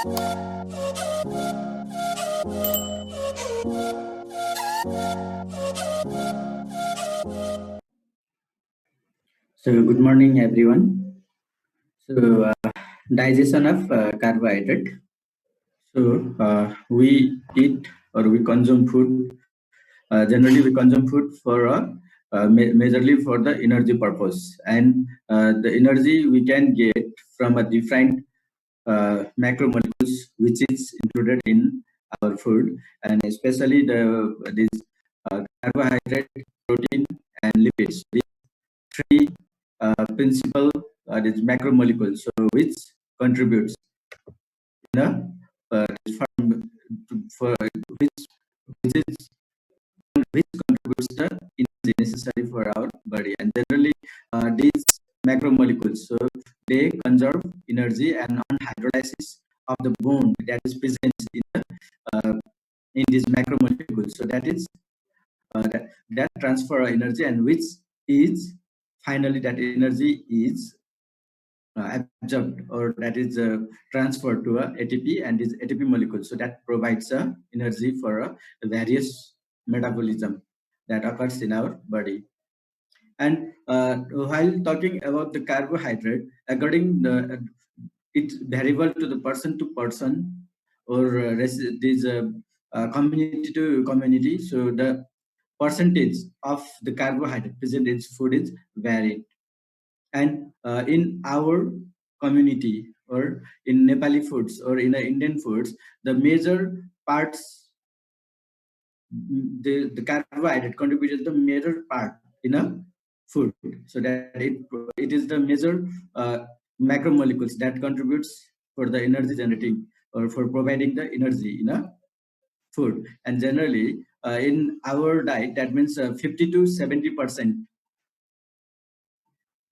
So, good morning, everyone. So, digestion of carbohydrate. So, we eat or we consume food. Generally, we consume food for majorly for the energy purpose, and the energy we can get from a different macromolecules which is included in our food, and especially this carbohydrate, protein, and lipids. These three principal these macromolecules, so which contributes in a for which is which contributes the energy necessary for our body. And generally, these macromolecules, so they conserve energy, and on hydrolysis of the bond that is present in these macromolecules. So that is that transfer energy, and which is finally that energy is absorbed, or that is transferred to a ATP and this ATP molecule. So that provides energy for various metabolism that occurs in our body. And while talking about the carbohydrate, according it's variable to the person, or this community to community. So the percentage of the carbohydrate present in food is varied. And in our community, or in Nepali foods, or in Indian foods, the major parts, the carbohydrate contributed the major part in a food. So that it is the major macromolecules that contributes for the energy generating, or for providing the energy in a food. And generally, in our diet, that means 50 to 70%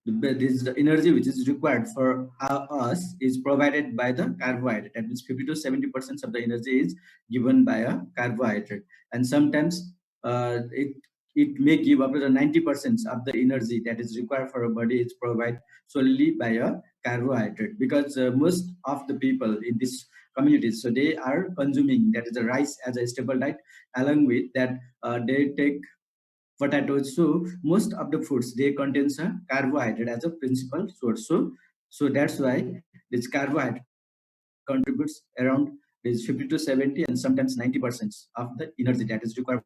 this the energy which is required for us is provided by the carbohydrate. That means 50 to 70% of the energy is given by a carbohydrate. And sometimes it may give up to the 90% of the energy that is required for a body is provided solely by a carbohydrate, because most of the people in this communities, so they are consuming that is the rice as a staple diet. Along with that, they take potatoes. So most of the foods, they contains a carbohydrate as a principal source. So that's why this carbohydrate contributes around this 50 to 70 and sometimes 90% of the energy that is required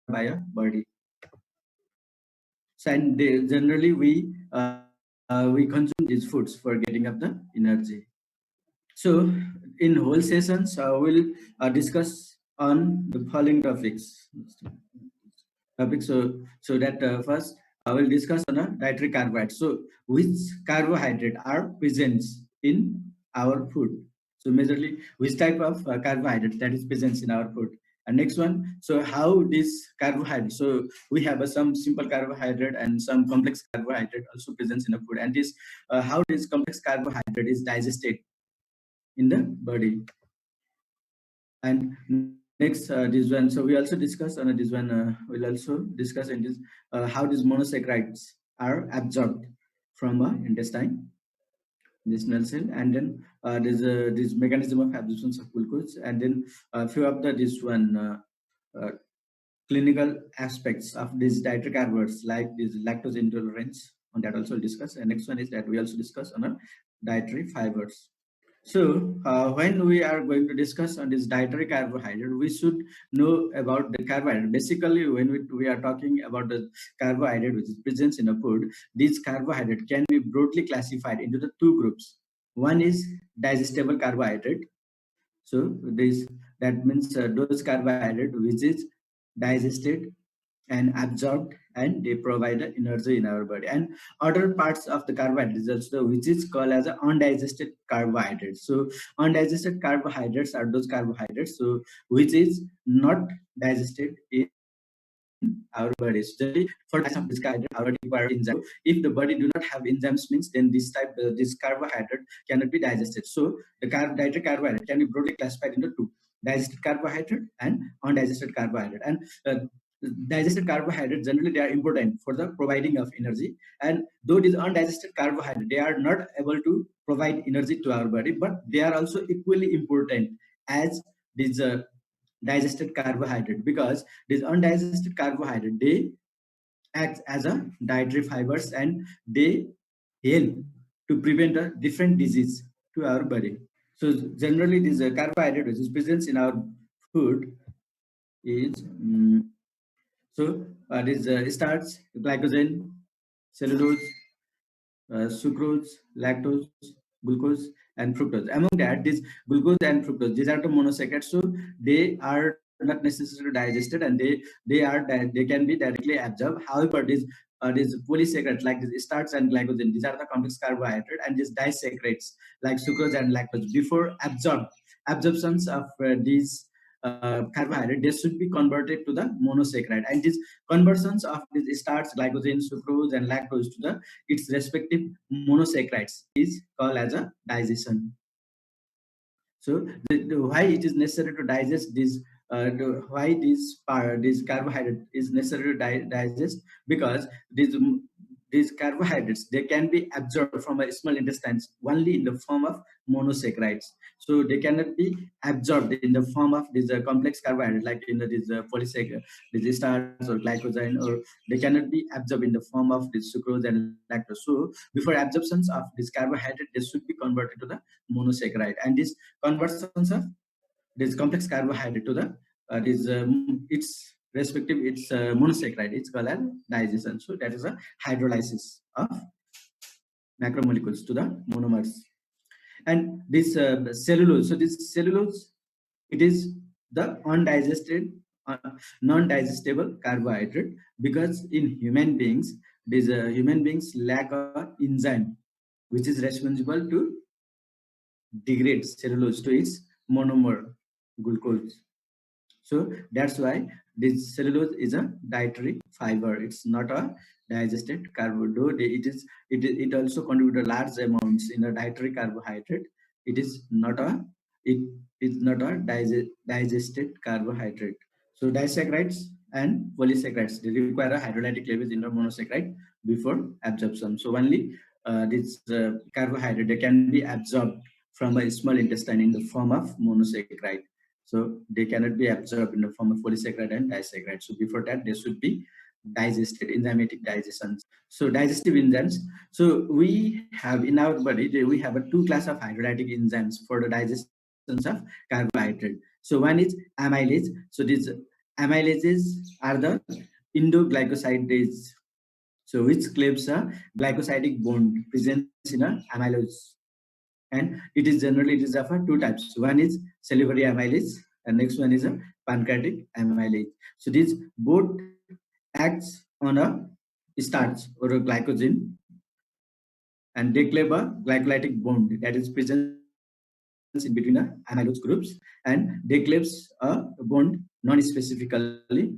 by a body. So, and generally we consume these foods for getting up the energy. So in whole sessions, we'll discuss on the following topics. So that first I will discuss on a dietary carbohydrate. So which carbohydrate are present in our food? So majorly which type of carbohydrate that is present in our food. And next one, so how this carbohydrate, so we have some simple carbohydrate and some complex carbohydrate also present in the food, and this how this complex carbohydrate is digested in the body. And next, this one. So we also discuss on this one. We'll also discuss in this how these monosaccharides are absorbed from intestine, intestinal cell, and then there's this mechanism of absorption of glucose, and then a few of the this one clinical aspects of these dietary carbohydrates, like this lactose intolerance. On that also we'll discuss. And next one is that we also discuss on dietary fibers. So, when we are going to discuss on this dietary carbohydrate, we should know about the carbohydrate. Basically, when we are talking about the carbohydrate which is present in a food, this carbohydrate can be broadly classified into the two groups. One is digestible carbohydrate. So, this that means those carbohydrate which is digested and absorbed, and they provide the energy in our body. And other parts of the carbohydrates also, which is called as undigested carbohydrates. So undigested carbohydrates are those carbohydrates so which is not digested in our bodies. Generally, for types of this carbohydrate, our body require enzymes. If the body do not have enzymes, means then this carbohydrate cannot be digested. So the dietary carbohydrate can be broadly classified into two: digested carbohydrate and undigested carbohydrate. And digested carbohydrates, generally they are important for the providing of energy, and though these undigested carbohydrates, they are not able to provide energy to our body, but they are also equally important as these digested carbohydrate, because these undigested carbohydrate, they act as a dietary fibers and they help to prevent a different disease to our body. So generally this carbohydrate which is present in our food is this starch, glycogen, cellulose, sucrose, lactose, glucose, and fructose. Among that, this glucose and fructose, these are the monosaccharides, so they are not necessarily digested, and they can be directly absorbed. However, these polysaccharides like this starch and glycogen, these are the complex carbohydrate, and these disaccharides like sucrose and lactose, before absorptions of these carbohydrate, they should be converted to the monosaccharide, and these conversions of these starch, glycogen, sucrose, and lactose to the its respective monosaccharides is called as a digestion. So why it is necessary to digest this, why this carbohydrate is necessary to digest, because these carbohydrates, they can be absorbed from a small intestines only in the form of monosaccharides. So they cannot be absorbed in the form of this complex carbohydrate like in this polysaccharide, this starch or glycogen, or they cannot be absorbed in the form of this sucrose and lactose. So before absorptions of this carbohydrate, they should be converted to the monosaccharide, and this conversions of this complex carbohydrate to the its respective monosaccharide, it's called as digestion. So that is a hydrolysis of macromolecules to the monomers. And this cellulose, so this cellulose, it is the undigested uh, non-digestible carbohydrate, because in human beings, these human beings lack a enzyme which is responsible to degrade cellulose to its monomer glucose. So that's why this cellulose is a dietary fiber. It's not a digested carbohydrate. It also contributes large amounts in a dietary carbohydrate. It is not a it is not a digested carbohydrate. So disaccharides and polysaccharides, they require a hydrolytic level in the monosaccharide before absorption. So only this carbohydrate, they can be absorbed from a small intestine in the form of monosaccharide. So they cannot be absorbed in the form of polysaccharide and disaccharide. So before that, they should be digested, enzymatic digestions. So digestive enzymes. So we have in our body, we have a two class of hydrolytic enzymes for the digestions of carbohydrate. So one is amylase. So these amylases are the endoglycosides. So which cleaves a glycosidic bond present in a amylose, and it is of two types. One is salivary amylase and next one is a pancreatic amylase. So these both acts on a starch or a glycogen, and they cleave a glycolytic bond that is present in between the amylose groups, and they cleaves a bond non-specifically.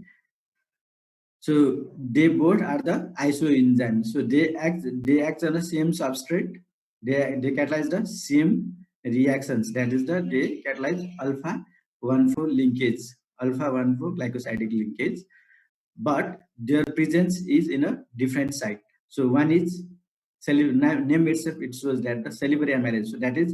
So they both are the isoenzymes. So they act on the same substrate. They catalyze the same reactions. That is they catalyze alpha 1,4 linkage, alpha 1,4 glycosidic linkage, but their presence is in a different site. So one is name itself, it shows that the salivary amylase, so that is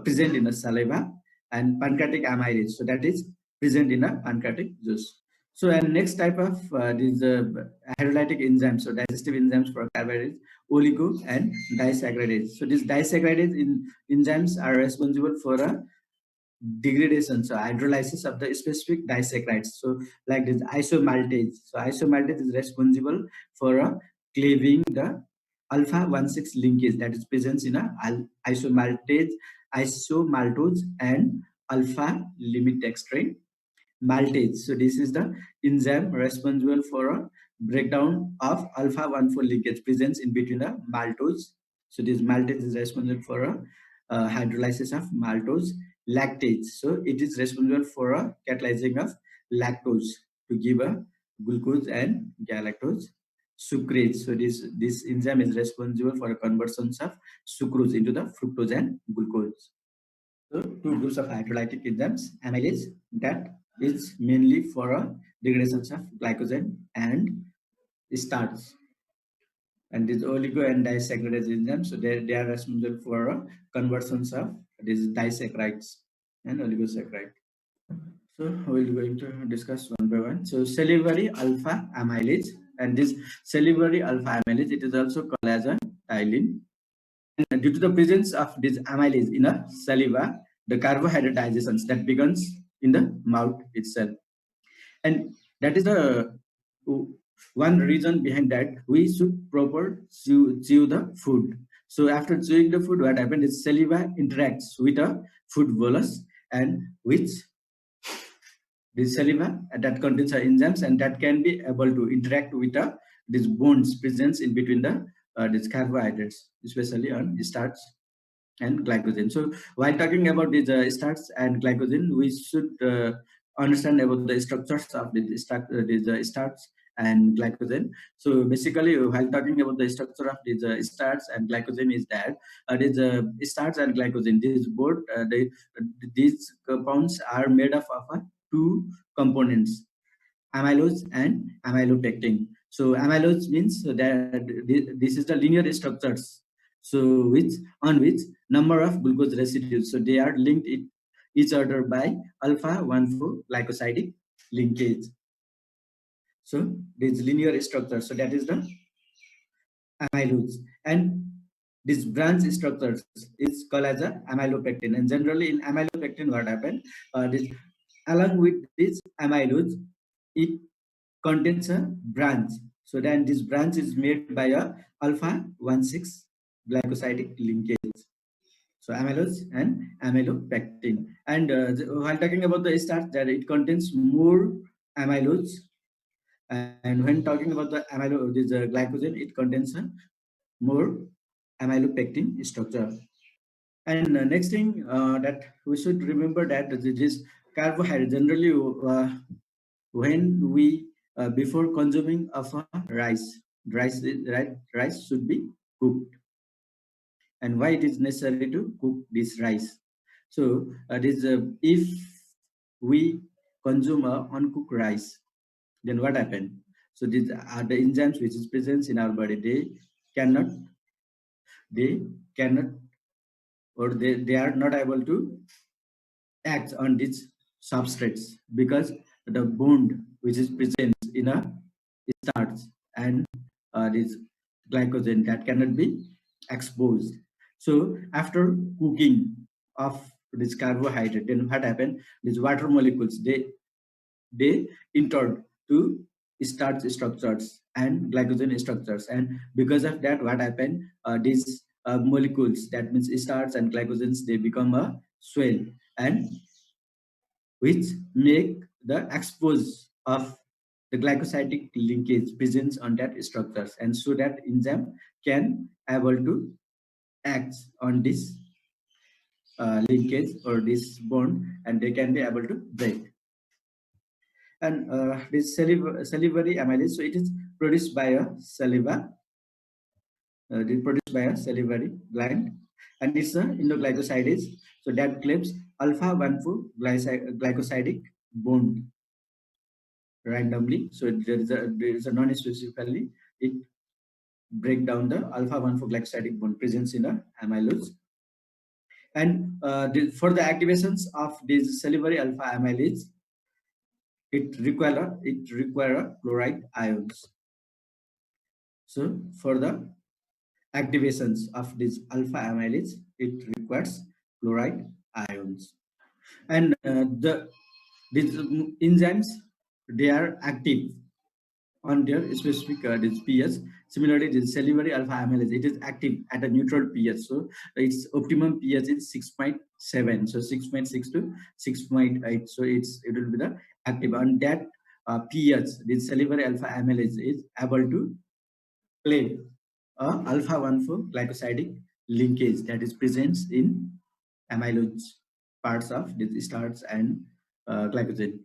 present in the saliva, and pancreatic amylase, so that is present in a pancreatic juice. So and next type of these hydrolytic enzymes, so digestive enzymes for carbohydrates, oligo and disaccharides. So these disaccharides enzymes are responsible for a degradation, so hydrolysis of the specific disaccharides. So like this isomaltase. So isomaltase is responsible for cleaving the alpha 1,6 linkage that is present in a isomaltose and alpha limit dextrin maltase. So this is the enzyme responsible for a breakdown of alpha 1,4 linkage presence in between the maltose. So this maltase is responsible for a hydrolysis of maltose. Lactase, so it is responsible for a catalyzing of lactose to give a glucose and galactose. Sucrase, so this enzyme is responsible for the conversions of sucrose into the fructose and glucose. So two groups of hydrolytic enzymes, amylase, that is mainly for a degradation of glycogen and starch, and this oligo and disaccharide enzymes, so they are responsible for conversions of these disaccharides and oligosaccharides. So we're going to discuss one by one. So salivary alpha amylase, and this salivary alpha amylase, it is also called as a ptyalin. And due to the presence of this amylase in a saliva, the carbohydrate digestions that begins in the mouth itself, and that is the one reason behind that we should proper chew the food. So after chewing the food, what happens is saliva interacts with a food bolus, and which the saliva that contains enzymes, and that can be able to interact with these bonds present in between the these carbohydrates, especially on starch and glycogen. So while talking about these starch and glycogen, we should understand about the structures of these starch and glycogen. So basically, while talking about the structure of these starch and glycogen, is that these starch and glycogen, these compounds are made up of two components: amylose and amylopectin. So amylose means that this is the linear structures. So which number of glucose residues. So they are linked each other by alpha 1,4 glycosidic linkage. So this linear structure. So that is the amylose, and this branch structures is called as a amylopectin. And generally in amylopectin, what happened? This along with this amylose, it contains a branch. So then this branch is made by a alpha 1,6 glycosidic linkage. So amylose and amylopectin. And while talking about the starch, that it contains more amylose. And when talking about the glycogen, it contains a more amylopectin structure. And next thing that we should remember that this carbohydrate generally when we before consuming of rice should be cooked. And why it is necessary to cook this rice? So if we consume uncooked rice, then what happens? So these are the enzymes which is present in our body. Cannot they cannot they are not able to act on these substrates, because the bond which is present in a starch and this glycogen, that cannot be exposed. So after cooking of this carbohydrate, then what happened? These water molecules, they entered to starch structures and glycogen structures, and because of that, what happened? These molecules, that means starch and glycogens, they become a swell, and which make the expose of the glycosidic linkage presence on that structures, and so that enzyme can able to act on this linkage or this bond, and they can be able to break. And this salivary amylase, so it is produced by a saliva, produced by a salivary gland, and it's a endoglycosidase, so that cleaves alpha 1,4 glycosidic bond randomly. So there is a non-specifically, it break down the alpha 1,4 glycosidic bond presence in a amylose. And for the activations of this salivary alpha amylase, it require chloride ions. So for the activations of this alpha amylase, it requires chloride ions. And these enzymes, they are active on their specific this pH. Similarly, the salivary alpha amylase, it is active at a neutral pH. So its optimum pH is 6.7. So 6.6 to 6.8. So it will be the active. On that pH, the salivary alpha amylase is able to play alpha 1,4 glycosidic linkage that is present in amylose parts of the starch and glycogen.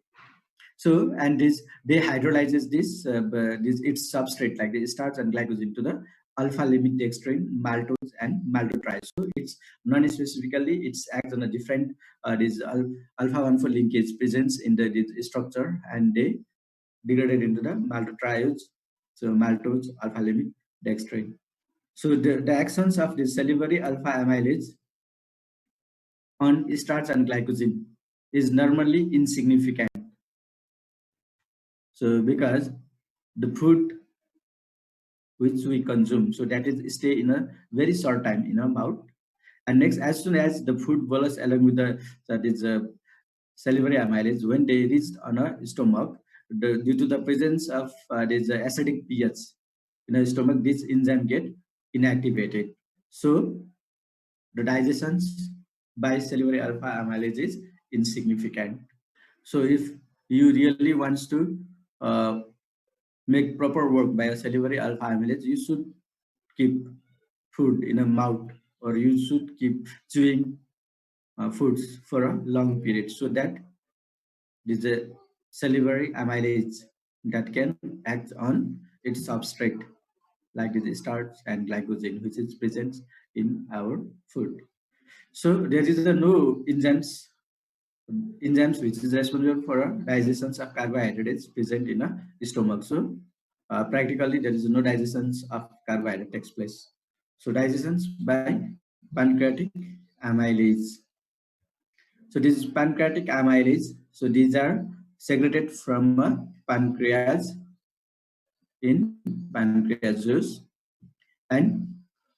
So, and this they hydrolyzes this its substrate like the starch and glycogen to the alpha limit dextrin, maltose, and maltodextrin. So it's non-specifically it's acts on a different this alpha 1,4 linkage presence in the structure, and they degraded into the maltodextrin. So maltose, alpha limit, dextrin. So the actions of the salivary alpha amylase on starch and glycogen is normally insignificant. So because the food which we consume, so that is stay in a very short time in our mouth, and next as soon as the food bolus along with the that is salivary amylase, when they reach on a stomach, due to the presence of this acidic pH in the stomach, this enzyme get inactivated. So the digestions by salivary alpha amylase is insignificant. So if you really wants to uh, make proper work by a salivary alpha amylase, you should keep food in a mouth, or you should keep chewing foods for a long period, so that is a salivary amylase that can act on its substrate like the starch and glycogen, which is present in our food. So there is a no enzymes which is responsible for a digestion of carbohydrates present in a stomach. So practically there is no digestion of carbohydrate takes place. So digestions by pancreatic amylase. So this is pancreatic amylase. So these are secreted from a pancreas in pancreas juice, and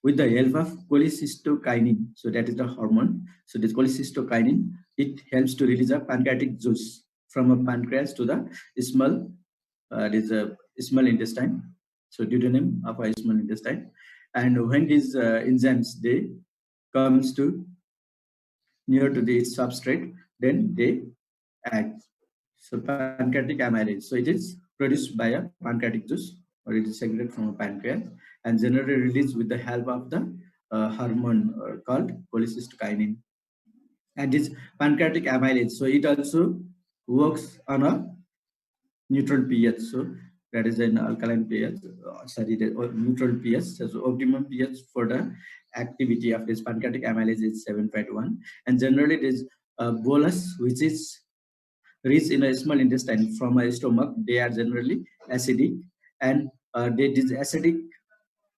with the help of cholecystokinin. So that is the hormone. So this cholecystokinin, it helps to release a pancreatic juice from a pancreas to the small, this small intestine. So duodenum of a small intestine. And when these enzymes they comes to near to the substrate, then they act. So pancreatic amylase. So it is produced by a pancreatic juice, or it is secreted from a pancreas and generally released with the help of the hormone called cholecystokinin. And this pancreatic amylase, so it also works on a neutral pH. So that is an alkaline pH, sorry, the neutral pH. So optimum pH for the activity of this pancreatic amylase is 7.1, and generally it is bolus, which is rich in a small intestine from a stomach. They are generally acidic, and this acidic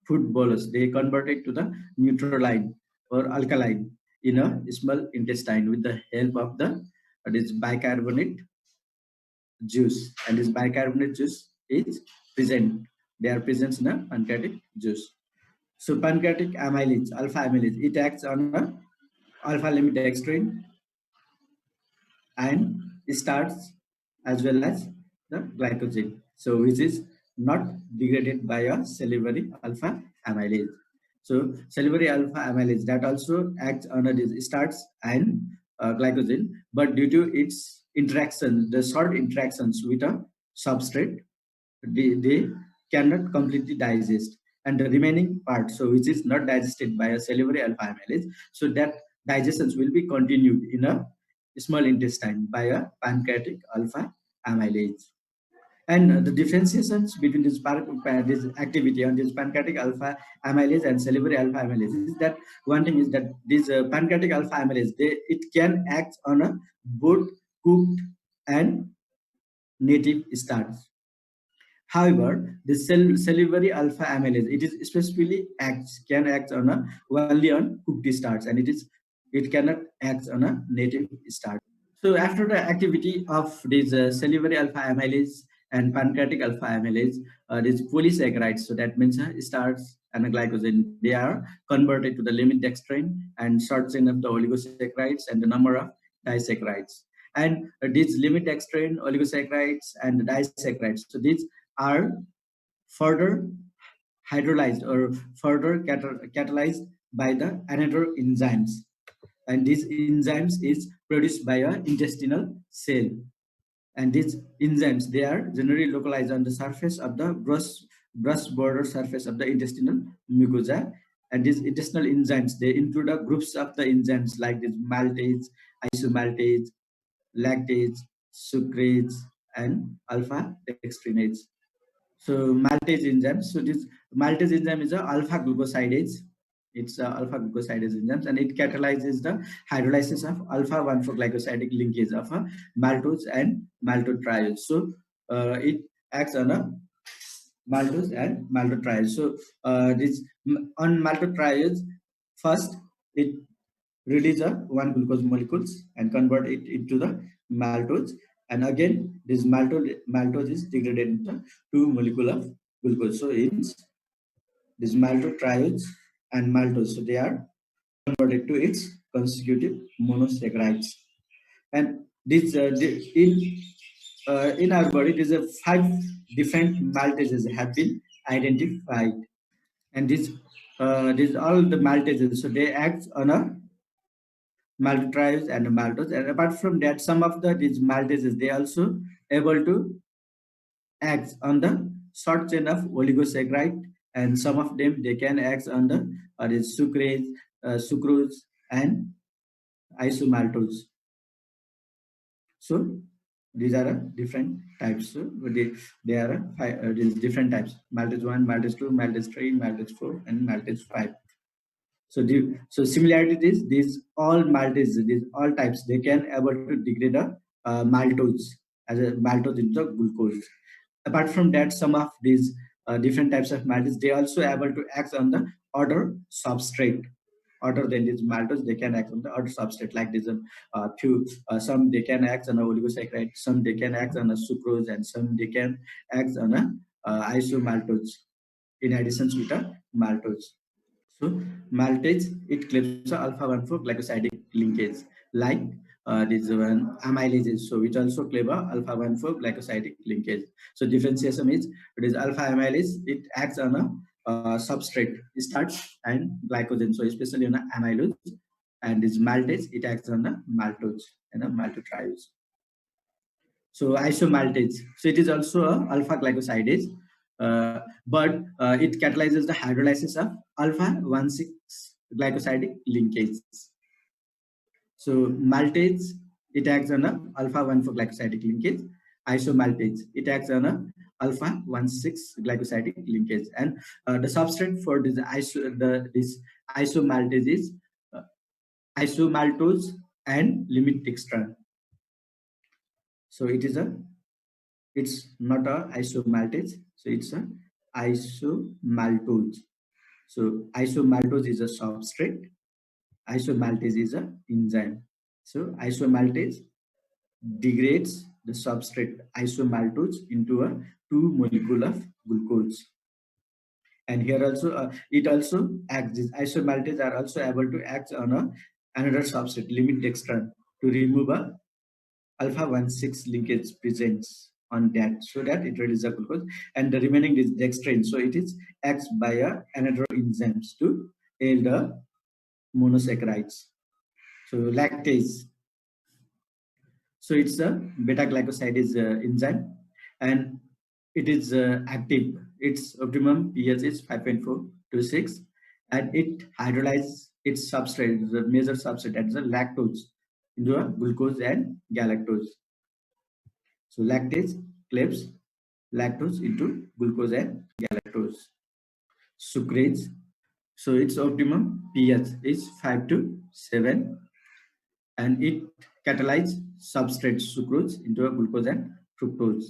food bolus they convert it to the neutraline or alkaline in a small intestine with the help of the this bicarbonate juice, and this bicarbonate juice is present. They are present in a pancreatic juice. So pancreatic amylase, alpha amylase, it acts on a alpha limidextrin and starts as well as the glycogen, so which is not degraded by a salivary alpha amylase. So salivary alpha amylase that also acts on this starch and glycogen, but due to its interaction, the short interactions with a substrate, they cannot completely digest, and the remaining part, so which is not digested by a salivary alpha amylase, so that digestions will be continued in a small intestine by a pancreatic alpha amylase. And the differentiations between this activity on this pancreatic alpha amylase and salivary alpha amylase is that one thing is that this pancreatic alpha amylase, it can act on a both cooked and native starch. However, the salivary alpha amylase, it is specifically can act on only on cooked starch, and it cannot act on a native starch. So after the activity of this salivary alpha amylase and pancreatic alpha amylase, these polysaccharides, so that means starch and glycogen, they are converted to the limit dextrin and short chain of the oligosaccharides and the number of disaccharides. And these limit dextrin, oligosaccharides, and the disaccharides, so these are further hydrolyzed or further catalyzed by the another enzymes, and these enzymes is produced by a intestinal cell, and these enzymes they are generally localized on the surface of the brush border surface of the intestinal mucosa. And these intestinal enzymes they include groups of the enzymes like this maltase, isomaltase, lactase, sucrase, and alpha dextrinase. So maltase enzyme. So this maltase enzyme is a alpha glucosidase. It's a alpha glucosidase enzymes, and it catalyzes the hydrolysis of alpha 1,4-glycosidic linkage of maltose and maltotriose. So it acts on a maltose and maltotriose. So this on maltotriose, first it release a one glucose molecules and convert it into the maltose, and again this maltose is degraded into two molecule of glucose. So it's this maltotriose and maltose. So they are converted to its consecutive monosaccharides, and this in our body, there's a 5 different maltases have been identified, and these all the maltases. So they act on a maltotriose and maltose, and apart from that, some of these maltases they also able to act on the short chain of oligosaccharide, and some of them they can act on the sucrose and isomaltose. So these are different types. So they are these different types: maltose 1, maltose 2, maltose 3, maltose 4, and maltose 5. So similarity is these all maltase, these all types, they can able to degrade a maltose as a maltose into glucose. Apart from that, some of these different types of maltose, they also able to act on the other substrate other than this maltose. They can act on the other substrate like this. Few some they can act on a oligosaccharide, some they can act on a sucrose, and some they can act on a isomaltose in addition with a maltose. So maltase, it cleaves the alpha-1 for glycosidic linkage, like this one amylase. So it also cleave alpha-1 for glycosidic linkage. So differentiation is it is alpha amylase. It acts on a substrate, starch and glycogen. So especially on amylose, and this maltase, it acts on the maltose and a maltotriose. So isomaltase. So it is also a alpha glycosidase, but it catalyzes the hydrolysis of alpha 1,6 glycosidic linkage. So maltase, it acts on a alpha 1 for glycosidic linkage. Isomaltase, it acts on a alpha 1,6 glycosidic linkage, and the substrate for this this isomaltase is uh, isomaltose and limit dextran. So it's not a isomaltase, so it's a isomaltose. So isomaltose is a substrate, isomaltase is a enzyme. So isomaltase degrades the substrate isomaltose into a two molecule of glucose. And here also it also acts, these isomaltase are also able to act on another substrate, limit dextran, to remove a alpha 1,6 linkage presents on that, so that it reduces the glucose, and the remaining is dextrin. So it is acts by another enzymes to aid the monosaccharides. So lactase. So it's a beta glycosidase enzyme, and it is active. Its optimum pH is 5.4 to 6, and it hydrolyzes its substrate, the major substrate, that's the lactose, into a glucose and galactose. So lactase cleaves lactose into glucose and galactose. Sucrase, so its optimum pH is 5 to 7, and it catalyzes substrate sucrose into a glucose and fructose.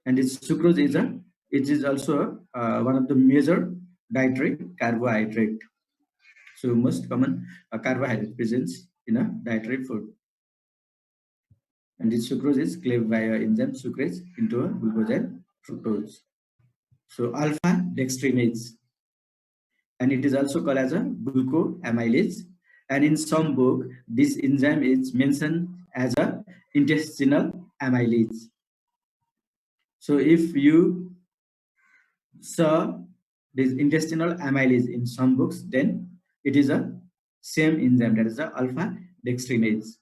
And its sucrose is it is also one of the major dietary carbohydrate. So most common carbohydrate presents in a dietary food. And this sucrose is cleaved by enzyme sucrase into a glucose and fructose. So alpha dextrinase, and it is also called as a glucoamylase. And in some book, this enzyme is mentioned as a intestinal amylase. So if you saw this intestinal amylase in some books, then it is a same enzyme, that is the alpha dextrinase.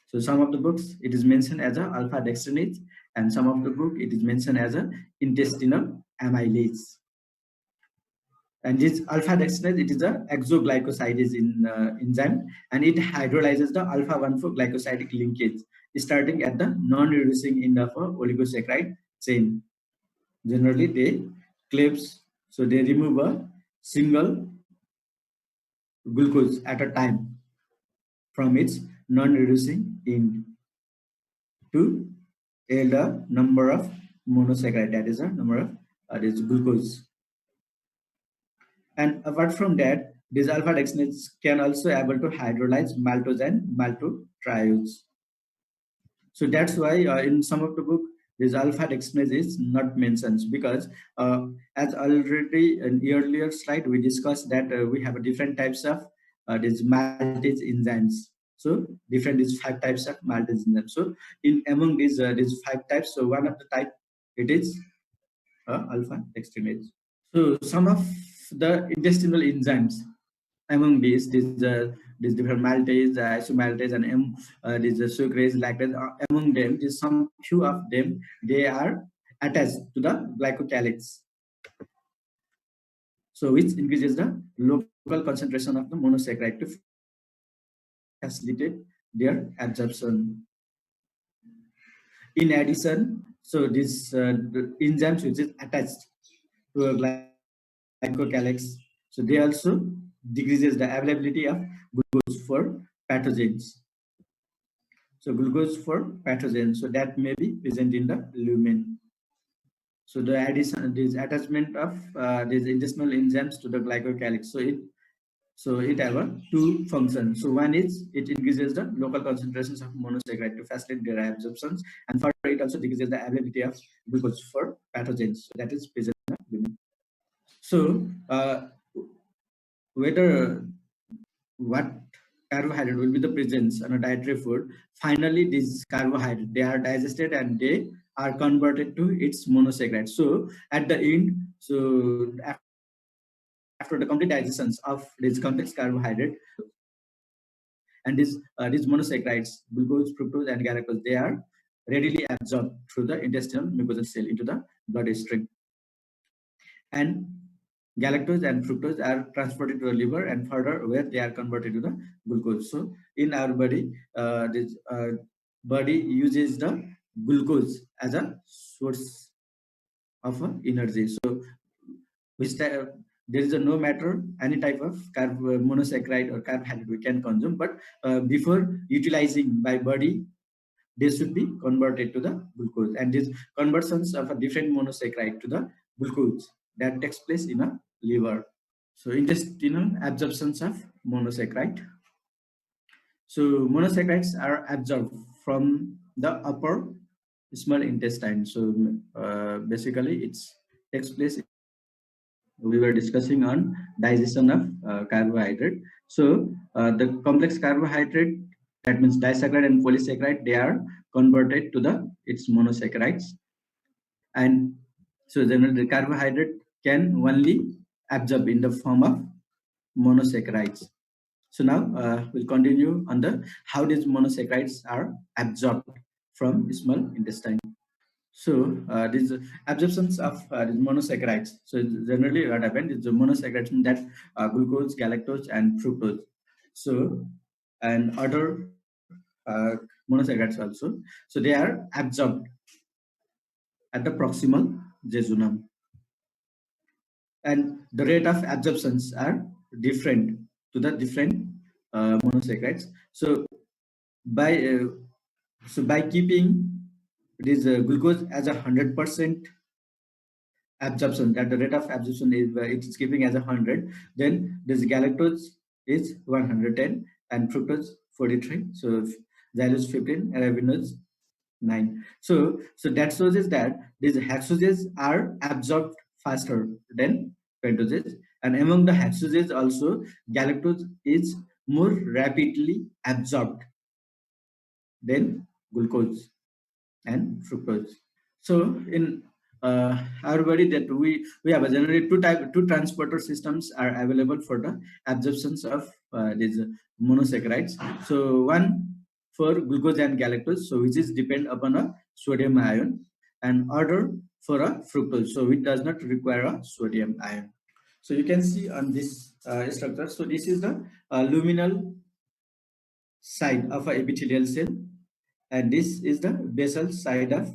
So some of the books it is mentioned as a alpha dextrinase, and some of the book it is mentioned as a intestinal amylase. And this alpha dextrinase, it is a exoglycosidase enzyme, and it hydrolyzes the alpha 1 for glycosidic linkage, starting at the non-reducing end of a oligosaccharide chain. Generally, they cleaves, so they remove a single glucose at a time from its non-reducing end to add a number of monosaccharide, that is a number of this glucose. And apart from that, this alpha dextrose can also able to hydrolyze maltose and maltotriose. So that's why in some of the book, this alpha dextrose is not mentioned, because as already in earlier slide we discussed that we have different types of these maltase enzymes. So different these 5 types of maltase enzymes. So in among these 5 types, so one of the type it is alpha dextrose. So some of the intestinal enzymes among these different maltase, isomaltase, and these sucrase, lactase. Among them, just some few of them they are attached to the glycocalyx, so which increases the local concentration of the monosaccharide to facilitate their absorption. In addition, so these the enzymes which is attached to a glycocalyx, so they also decreases the availability of glucose for pathogens. So glucose for pathogens, so that may be present in the lumen. So the addition, this attachment of these intestinal enzymes to the glycocalyx, so it have a 2 functions. So one is it increases the local concentrations of monosaccharide to facilitate their absorptions, and further it also decreases the availability of glucose for pathogens. So that is present in the lumen. So whether what carbohydrate will be the presence on a dietary food, finally these carbohydrates they are digested and they are converted to its monosaccharide. So at the end, so after the complete digestions of this complex carbohydrate, and these monosaccharides, glucose, fructose, and galactose, they are readily absorbed through the intestinal mucosal cell into the bloodstream, and galactose and fructose are transported to the liver, and further where they are converted to the glucose. So in our body, this body uses the glucose as a source of energy. So which there is a no matter any type of monosaccharide or carbohydrate we can consume, but before utilizing by body, they should be converted to the glucose, and these conversions of a different monosaccharide to the glucose that takes place in a liver. So intestinal absorptions of monosaccharide. So monosaccharides are absorbed from the upper small intestine. So basically it's takes place, we were discussing on digestion of carbohydrate. So the complex carbohydrate, that means disaccharide and polysaccharide, they are converted to the its monosaccharides. And so generally the carbohydrate can only absorb in the form of monosaccharides. So now we'll continue on the how these monosaccharides are absorbed from small intestine. So these absorptions of these monosaccharides. So generally what happens is the monosaccharides mean that glucose, galactose, and fructose. So and other monosaccharides also. So they are absorbed at the proximal jejunum, and the rate of absorptions are different to the different monosaccharides. So by keeping this glucose as 100% absorption, that the rate of absorption is it is keeping as 100, then this galactose is 110 and fructose 43. So xylose 15, arabinose 9. So that shows is that these hexoses are absorbed faster than pentoses, and among the hexoses also galactose is more rapidly absorbed than glucose and fructose. So in our body, that we have a generally two transporter systems are available for the absorptions of these monosaccharides. So one for glucose and galactose, so which is depend upon a sodium ion, and other for a fructose, so it does not require a sodium ion. So you can see on this structure. So this is the luminal side of a epithelial cell, and this is the basal side of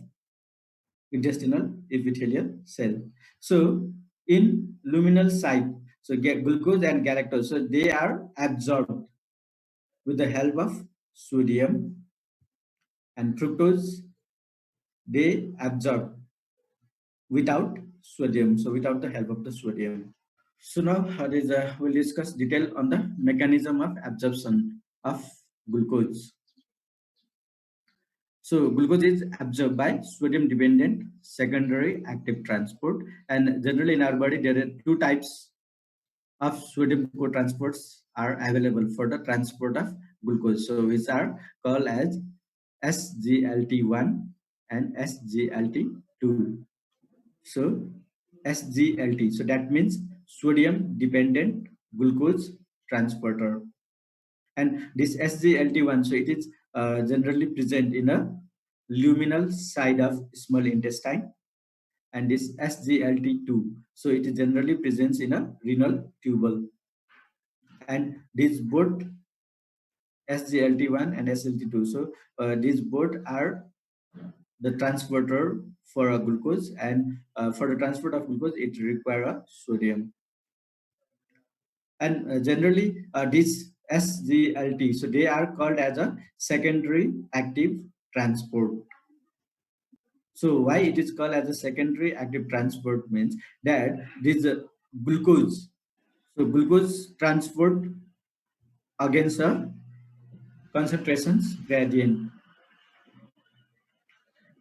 intestinal epithelial cell. So in luminal side, so get glucose and galactose, so they are absorbed with the help of sodium, and fructose they absorb without sodium, so without the help of the sodium. So now we'll discuss detail on the mechanism of absorption of glucose. So glucose is absorbed by sodium dependent secondary active transport, and generally in our body there are two types of sodium co-transports are available for the transport of glucose, so which are called as SGLT1 and SGLT2. So SGLT, so that means sodium dependent glucose transporter, and this SGLT1, so it is generally present in a luminal side of small intestine, and this SGLT2, so it is generally present in a renal tubule, and these both SGLT1 and SGLT2, so these both are the transporter for a glucose, and for the transport of glucose it require a sodium, and generally this SGLT, so they are called as a secondary active transport. So why it is called as a secondary active transport means that this glucose, so glucose transport against a concentrations gradient,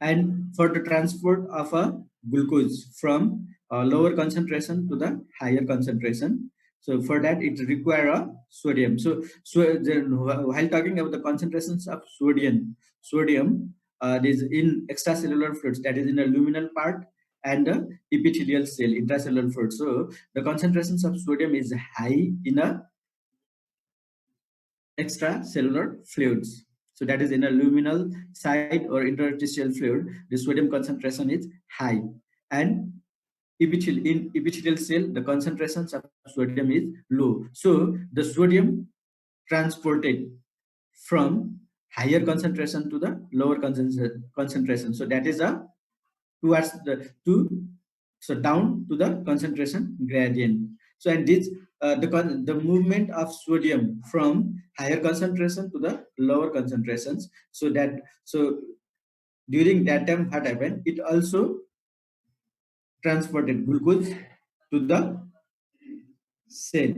and for the transport of a glucose from a lower concentration to the higher concentration, so for that it require a sodium. While talking about the concentrations of sodium is in extracellular fluids, that is in the luminal part and the epithelial cell intracellular fluid, so the concentrations of sodium is high in a extracellular fluids. So that is in a luminal side or interstitial fluid, the sodium concentration is high. And in epithelial cell, the concentrations of sodium is low. So the sodium transported from higher concentration to the lower concentration. So that is a towards the to so down to the concentration gradient. So and this the movement of sodium from higher concentration to the lower concentrations, so that so during that time what happened, it also transported glucose to the cell,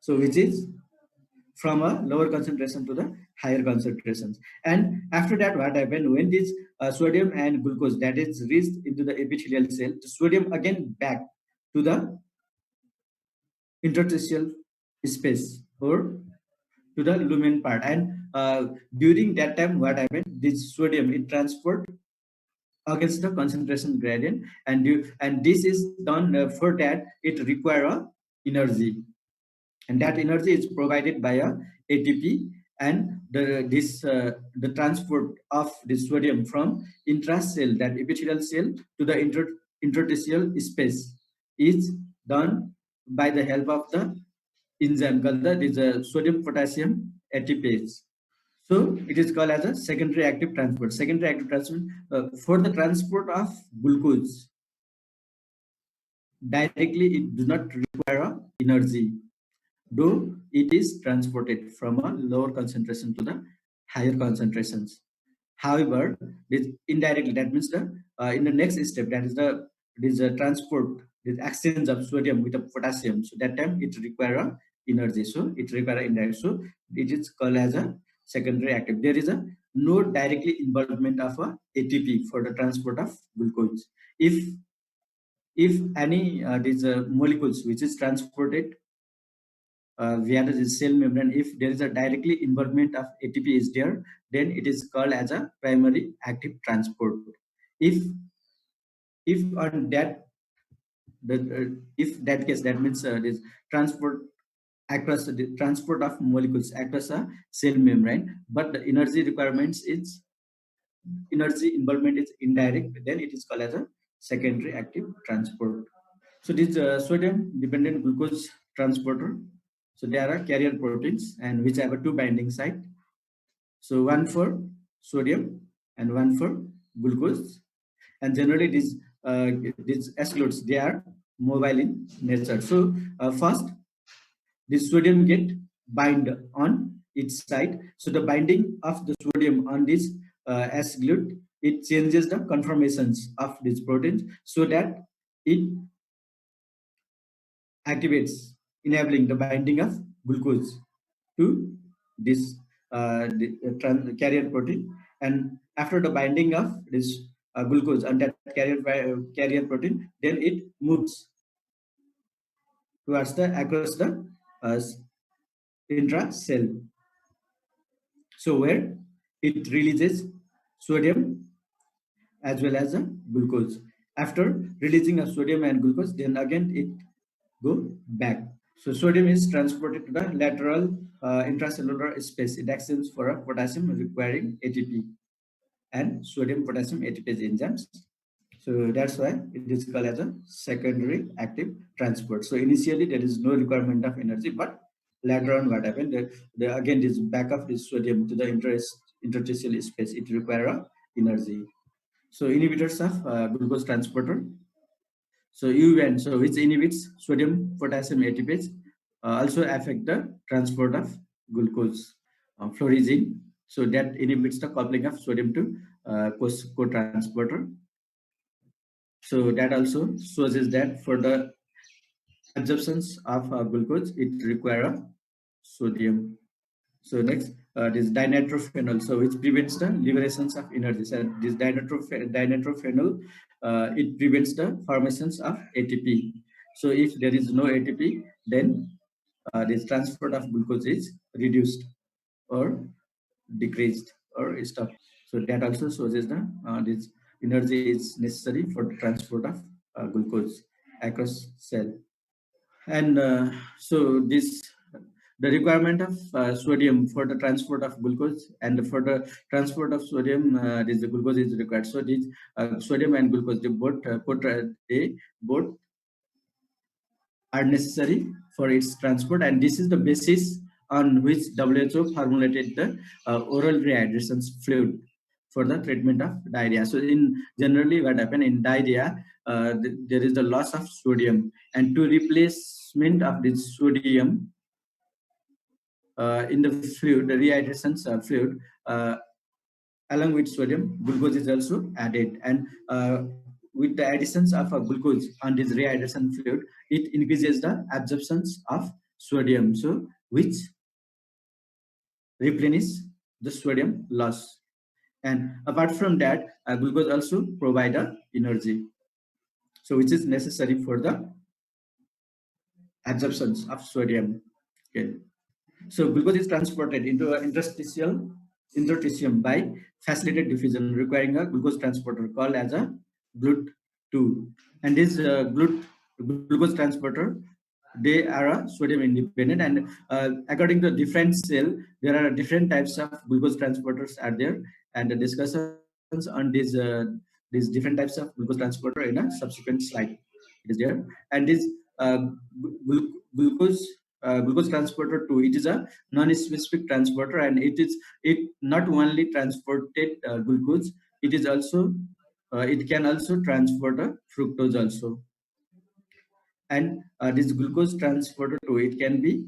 so which is from a lower concentration to the higher concentrations. And after that what happened, when this sodium and glucose that is reached into the epithelial cell, the sodium again back to the interstitial space or to the lumen part, and during that time what happened, this sodium it transport against the concentration gradient, and this is done for that it require a energy, and that energy is provided by a ATP, and the transport of the sodium from intracell, that epithelial cell, to the interstitial space is done by the help of the enzyme called the sodium potassium ATPase. So it is called as a secondary active transport. Secondary active transport for the transport of glucose directly, it does not require energy, though it is transported from a lower concentration to the higher concentrations. However, this indirectly, that means the in the next step, that is the this transport, this exchange of sodium with the potassium. So that time it require a energy. So it require indirect. So it is called as a secondary active. There is a no directly involvement of a ATP for the transport of glucose. If any these molecules which is transported via the cell membrane, if there is a directly involvement of ATP is there, then it is called as a primary active transport. If on that if that case, that means this transport across the transport of molecules across a cell membrane, but the energy requirements is energy involvement is indirect, then it is called as a secondary active transport. So this sodium dependent glucose transporter, so there are carrier proteins and which have a two binding site. So one for sodium and one for glucose. And generally these acyloids, they are mobile in nature. So first this sodium get bind on its side. So the binding of the sodium on this acylate, it changes the conformations of these proteins, so that it activates, enabling the binding of glucose to this carrier protein. And after the binding of this glucose on that carrier protein, then it moves towards the across the uh, intra-cell. So where it releases sodium as well as a glucose. After releasing a sodium and glucose, then again it go back. So sodium is transported to the lateral intracellular space. It exchanges for a potassium requiring ATP and sodium potassium ATPase enzymes. So that's why it is called as a secondary active transport. So initially there is no requirement of energy, but later on what happened, again this back of this sodium to the interstitial space, it require energy. So inhibitors of glucose transporter. So UVN, so which inhibits sodium potassium ATPase, also affect the transport of glucose. Fluorizine, so that inhibits the coupling of sodium to co-transporter. So that also shows is that for the absorptions of glucose, it require sodium. So next, this dinitrophenol, so which prevents the liberations of energy. So this dinitrophenol, it prevents the formations of ATP. So if there is no ATP, then this transport of glucose is reduced or decreased or stopped. So that also shows us that this energy is necessary for the transport of glucose across cell. And so this the requirement of sodium for the transport of glucose, and for the transport of sodium, this the glucose is required. So this sodium and glucose, they both are necessary for its transport, and this is the basis on which WHO formulated the oral rehydration fluid for the treatment of diarrhea. So in generally what happen in diarrhea, there is the loss of sodium, and to replacement of this sodium in the fluid, the rehydration fluid, along with sodium, glucose is also added, and with the additions of glucose on this rehydration fluid, it increases the absorptions of sodium, so which replenish the sodium loss. And apart from that, glucose also provide energy, so which is necessary for the absorptions of sodium. Okay. So glucose is transported into an interstitium by facilitated diffusion, requiring a glucose transporter called as a GLUT2. And this glucose transporter, they are sodium independent, and according to different cell, there are different types of glucose transporters are there, and the discussions on these different types of glucose transporter in a subsequent slide is there. And this uh, glucose glucose transporter 2, it is a non-specific transporter, and it not only transported glucose, it is also it can also transport fructose also. And this glucose transporter 2, it can be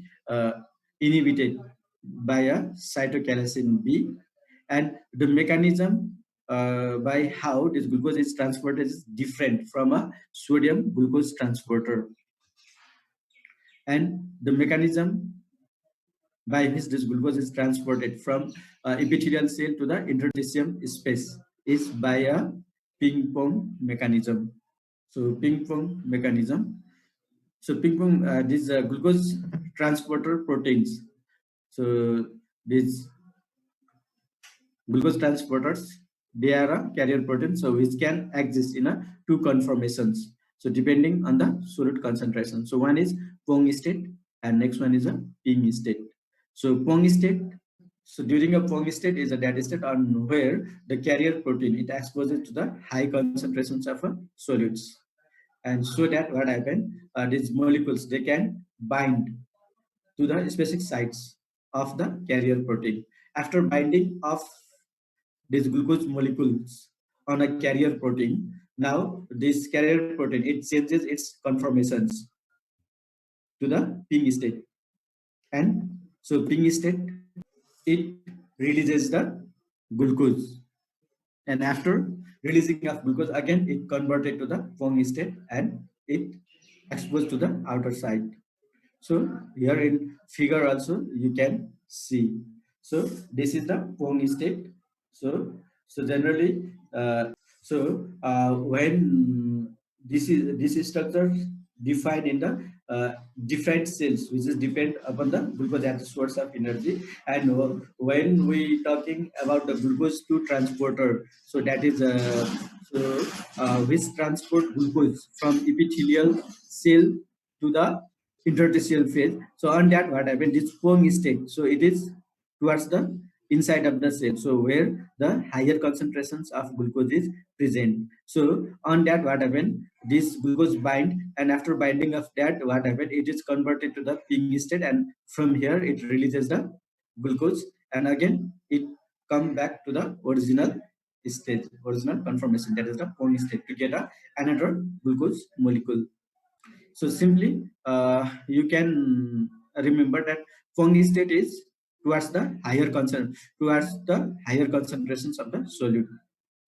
inhibited by a cytochalasin B, and the mechanism by how this glucose is transported is different from a sodium glucose transporter. And the mechanism by which this glucose is transported from epithelial cell to the interstitium space is by a ping pong mechanism. So ping pong mechanism. So ping pong, these glucose transporter proteins. So these glucose transporters, they are a carrier protein, so which can exist in a two conformations. So depending on the solute concentration. So one is Pong state, and next one is a ping state. So Pong state, so during a Pong state is a dead state on where the carrier protein, it exposes to the high concentrations of solutes. And so that what happened, these molecules, they can bind to the specific sites of the carrier protein. After binding of these glucose molecules on a carrier protein, now this carrier protein, it changes its conformations to the ping state. And so ping state, it releases the glucose. and after releasing of glucose, again it converted to the Phong state and it exposed to the outer side. So here in figure also you can see. So this is the Phong state. So generally, when this is structure defined in the different cells, which is depend upon the glucose as a source of energy. And when we talking about the glucose to transporter, so that is which transport glucose from epithelial cell to the interstitial phase. So on that, what happened? This Phong state. So it is towards the inside of the cell. So where the higher concentrations of glucose is present. So on that, what happened? This glucose bind, and after binding of that, what happened? It is converted to the pink state, and from here it releases the glucose, and again it come back to the original state, original conformation. That is the Phong state to get another glucose molecule. So simply, you can remember that Phong state is towards the higher concentrations of the solute,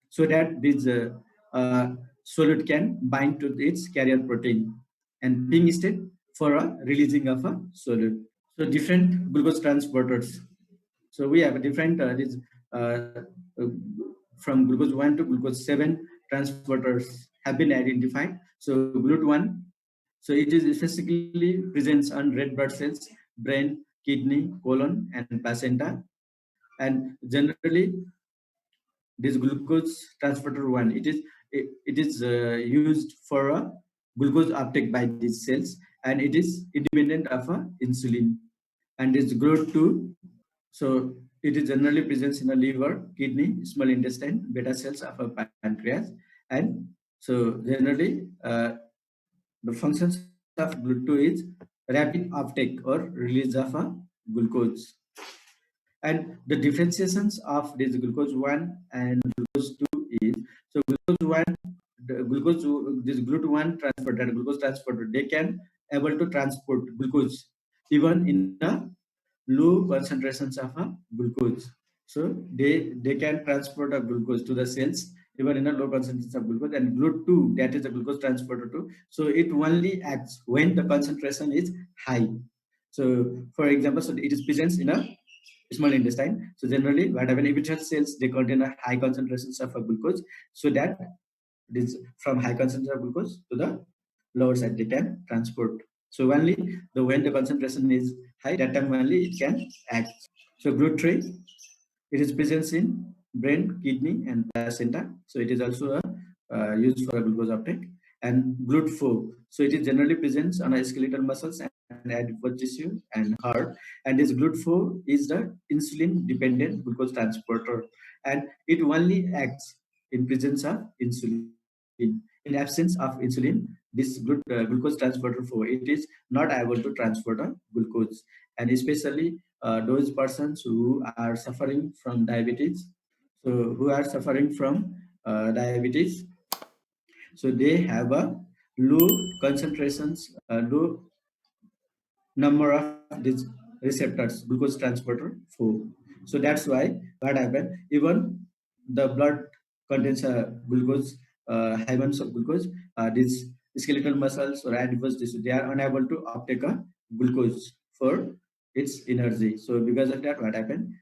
so that this solute can bind to its carrier protein, and pink state for a releasing of a solute. So different glucose transporters. So we have a different uh, uh, from glucose 1 to glucose 7 transporters have been identified. So GLUT1, so it is specifically present on red blood cells, brain, kidney, colon, and placenta. And generally, this glucose transporter 1, it is used for a glucose uptake by these cells, and it is independent of insulin. And this GLUT2, so it is generally present in the liver, kidney, small intestine, beta cells of a pancreas. And so generally, the functions of GLUT2 is rapid uptake or release of a glucose. And the differentiations of this glucose 1 and glucose 2 is, so glucose 1, the glucose, this GLUT1 transporter, glucose transporter, they can able to transport glucose even in a low concentrations of a glucose. So they can transport a glucose to the cells even in a low concentration of glucose. And GLUT2, that is the glucose transporter 2. So it only acts when the concentration is high. So for example, so it is present in a small intestine. So generally, what happens, epithelial cells, they contain a high concentrations of a glucose, so that this from high concentration of glucose to the lower side they can transport. So only when the concentration is high, that time only it can act. So GLUT3, it is present in brain, kidney, and placenta. So it is also used for a glucose uptake. And GLUT4, so it is generally present on a skeletal muscles and adipose tissue and heart. And this GLUT4 is the insulin-dependent glucose transporter, and it only acts in presence of insulin. In absence of insulin, this glucose transporter 4, it is not able to transport a glucose. And especially those persons who are suffering from diabetes, so who are suffering from diabetes, so they have a low concentrations, low number of these receptors, glucose transporter 4. So that's why what happened, even the blood contains glucose, high amounts of glucose, these skeletal muscles or adipose tissue, they are unable to uptake a glucose for its energy. So because of that, what happened,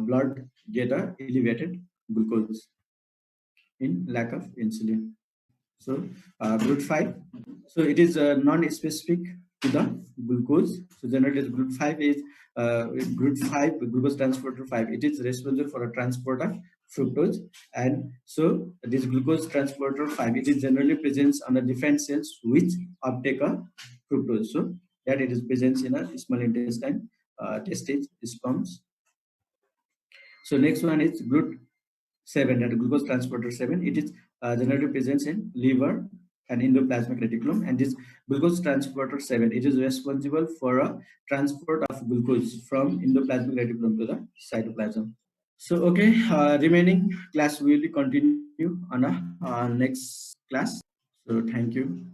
blood get a elevated glucose in lack of insulin. So GLUT5, so it is non-specific to the glucose. So generally GLUT5 is GLUT5, glucose transporter 5. It is responsible for a transport of fructose. And so this glucose transporter 5, it is generally present on the different cells which uptake a fructose. So that it is present in a small intestine, testes, sperms. So next one is GLUT7, that glucose transporter 7. It is generally present in liver and endoplasmic reticulum. And this glucose transporter 7, it is responsible for a transport of glucose from endoplasmic reticulum to the cytoplasm. So okay, remaining class we will continue on a next class. So thank you.